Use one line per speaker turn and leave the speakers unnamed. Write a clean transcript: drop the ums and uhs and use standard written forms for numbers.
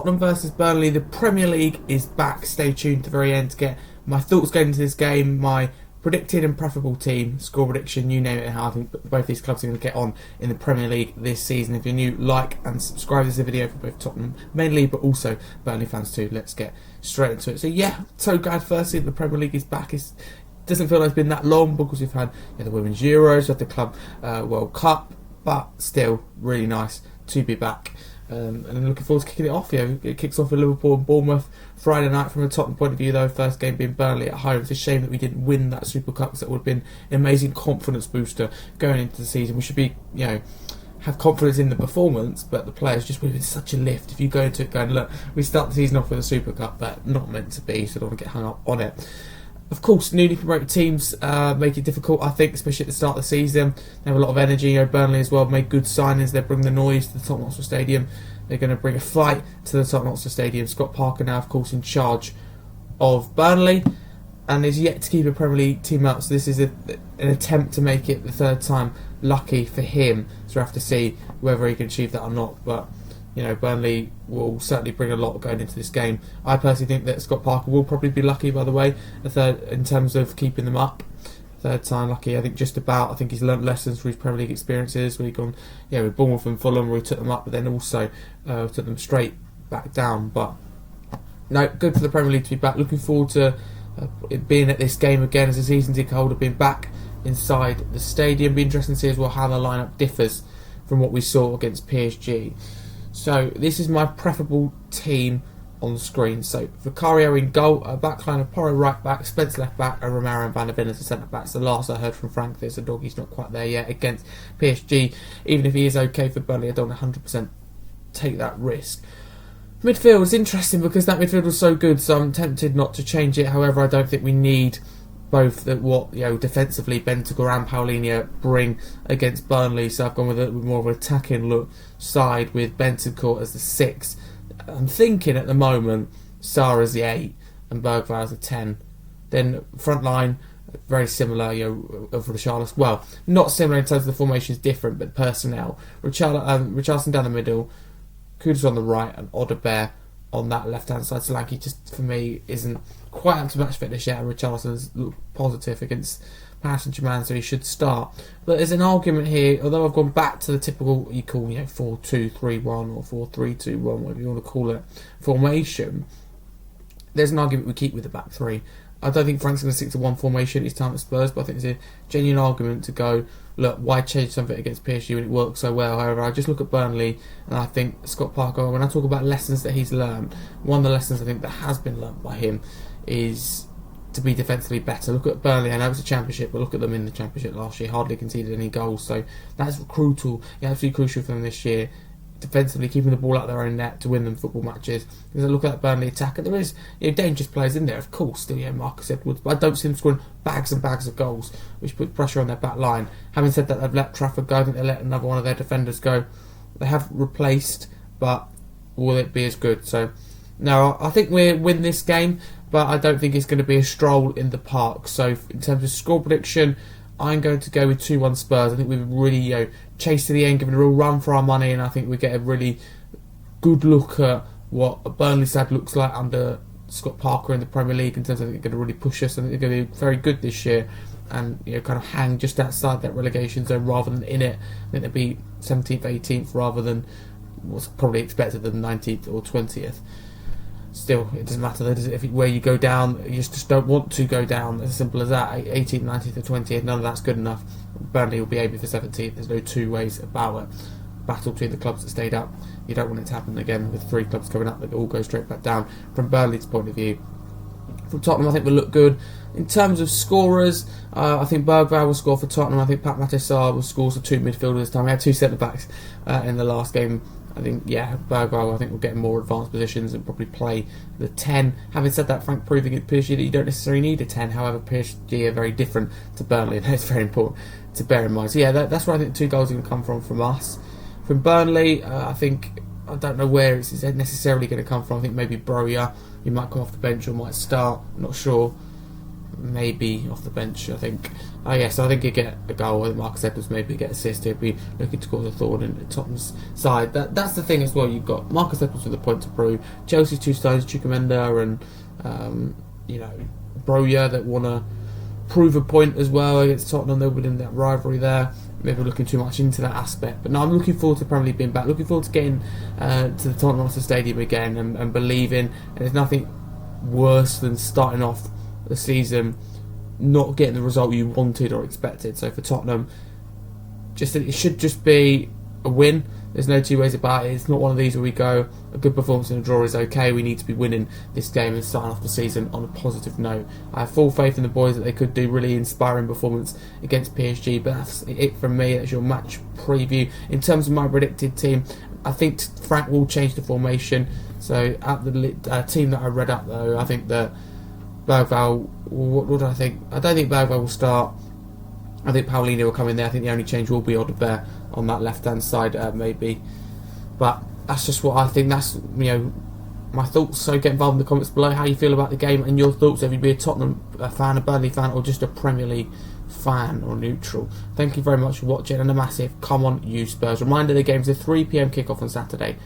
Tottenham versus Burnley. The Premier League is back. Stay tuned to the very end to get my thoughts going into this game, my predicted and preferable team, score prediction, you name it, and how I think both these clubs are going to get on in the Premier League this season. If you're new, like and subscribe to this video for both Tottenham mainly, but also Burnley fans too. Let's get straight into it. So yeah, so glad firstly that the Premier League is back. It doesn't feel like it's been that long because we've had the Women's Euros, had the Club World Cup, but still really nice to be back. And I'm looking forward to kicking it off. It kicks off with Liverpool and Bournemouth Friday night. From a Tottenham point of view, though, first game being Burnley at home. It's a shame that we didn't win that Super Cup, because that would have been an amazing confidence booster going into the season. We should be, have confidence in the performance, but the players just would have been such a lift if you go into it going, look, we start the season off with a Super Cup, but not meant to be, so I don't want to get hung up on it. Of course, newly promoted teams make it difficult, I think, especially at the start of the season. They have a lot of energy. Burnley as well made good signings. They bring the noise to the Tottenham Hotspur Stadium. They're going to bring a fight to the Tottenham Hotspur Stadium. Scott Parker now, of course, in charge of Burnley, and is yet to keep a Premier League team up. So this is an attempt to make it the third time lucky for him. So we have to see whether he can achieve that or not. But Burnley will certainly bring a lot going into this game. I personally think that Scott Parker will probably be lucky, by the way, a third in terms of keeping them up. Third time lucky, I think just about. I think he's learnt lessons from his Premier League experiences where he's gone, with Bournemouth and Fulham where he took them up, but then also took them straight back down. But no, good for the Premier League to be back. Looking forward to being at this game again as a season ticket holder, being back inside the stadium. Be interesting to see as well how the lineup differs from what we saw against PSG. So this is my preferable team on the screen. So Vicario in goal, a backline of Porro right back, Spence left back, and Romero and Van der Ven as the centre backs. The last I heard from Frank, there's a dog, he's not quite there yet against PSG. Even if he is okay for Burnley, I don't 100% take that risk. Midfield is interesting because that midfield was so good, so I'm tempted not to change it. However, I don't think we need both defensively Bentancur and Paulinho bring against Burnley, so I've gone with more of an attacking look side with Bentancur as the 6. I'm thinking at the moment Sarr as the 8 and Bergvall as the 10. Then front line very similar, of Richarlison. Well, not similar in terms of the formations, different, but personnel. Richarlison down the middle, Kudus on the right, and Odegaard on that left-hand side. Solanke just, for me, isn't quite up to match fitness yet, and Richarlison's looked positive against Paris Saint-Germain, so he should start. But there's an argument here, although I've gone back to the typical, you call 4-2-3-1 or 4-3-2-1, whatever you want to call it, formation, there's an argument we keep with the back three. I don't think Frank's going to stick to one formation his time at Spurs, but I think there's a genuine argument to go, look, why change something against PSG when it works so well? However, I just look at Burnley and I think Scott Parker, when I talk about lessons that he's learned, one of the lessons I think that has been learned by him is to be defensively better. Look at Burnley, I know it's a championship, but look at them in the championship last year, hardly conceded any goals, so that's crucial, absolutely crucial for them this year. Defensively, keeping the ball out of their own net to win them football matches. Because I look at that Burnley attack, and there is dangerous players in there, of course. Still, Marcus Edwards, but I don't see them scoring bags and bags of goals, which puts pressure on their back line. Having said that, they've let Trafford go. I think they let another one of their defenders go. They have replaced, but will it be as good? So, no, I think we win this game, but I don't think it's going to be a stroll in the park. So, in terms of score prediction, I'm going to go with 2-1 Spurs. I think we've really chased to the end, given a real run for our money, and I think we get a really good look at what a Burnley side looks like under Scott Parker in the Premier League in terms of I think they're going to really push us. I think they're going to be very good this year and kind of hang just outside that relegation zone rather than in it. I think they'll be 17th, 18th rather than what's probably expected of 19th or 20th. Still, it doesn't matter. Where you go down, you just don't want to go down. As simple as that. 18th, 19th, or 20th, none of that's good enough. Burnley will be aiming for 17th. There's no two ways about it. Battle between the clubs that stayed up. You don't want it to happen again with 3 clubs coming up that all go straight back down. From Burnley's point of view, from Tottenham, I think we'll look good. In terms of scorers, I think Bergvall will score for Tottenham. I think Pat Matissar will score for 2 midfielders this time. We had 2 centre backs in the last game. I think, Bergvall, I think will get in more advanced positions and probably play the 10. Having said that, Frank proving at PSG that you don't necessarily need a 10. However, PSG are very different to Burnley, and that's very important to bear in mind. So that's where I think 2 goals are going to come from us. From Burnley, I don't know where it's necessarily going to come from. I think maybe Broja, he might come off the bench or might start, I'm not sure. Maybe off the bench, I think. Yes, I think he'd get a goal. I think Marcus Edwards maybe get assist. He'd be looking to cause a thorn in Tottenham's side. That's the thing as well. You've got Marcus Edwards with a point to prove. Chelsea's two stones, Chukwuemeka and Broja, that want to prove a point as well against Tottenham. They'll be in that rivalry there. Maybe looking too much into that aspect. But no, I'm looking forward to Premier League being back. Looking forward to getting to the Tottenham Hotspur Stadium again and believing. And there's nothing worse than starting off the season not getting the result you wanted or expected. So for Tottenham, it should just be a win. There's no two ways about it. It's not one of these where we go, a good performance and a draw is okay. We need to be winning this game and starting off the season on a positive note. I have full faith in the boys that they could do really inspiring performance against PSG. But that's it from me. That's your match preview. In terms of my predicted team, I think Frank will change the formation. So at the team that I read up, though, I think that Bergvall, what do I think? I don't think Bergvall will start. I think Paulinho will come in there. I think the only change will be Odegaard on that left-hand side, maybe. But that's just what I think. That's, my thoughts. So get involved in the comments below how you feel about the game and your thoughts. If you'd be a Tottenham fan, a Burnley fan, or just a Premier League fan or neutral. Thank you very much for watching, and a massive come on you Spurs. Reminder, the game's a 3 PM kickoff on Saturday.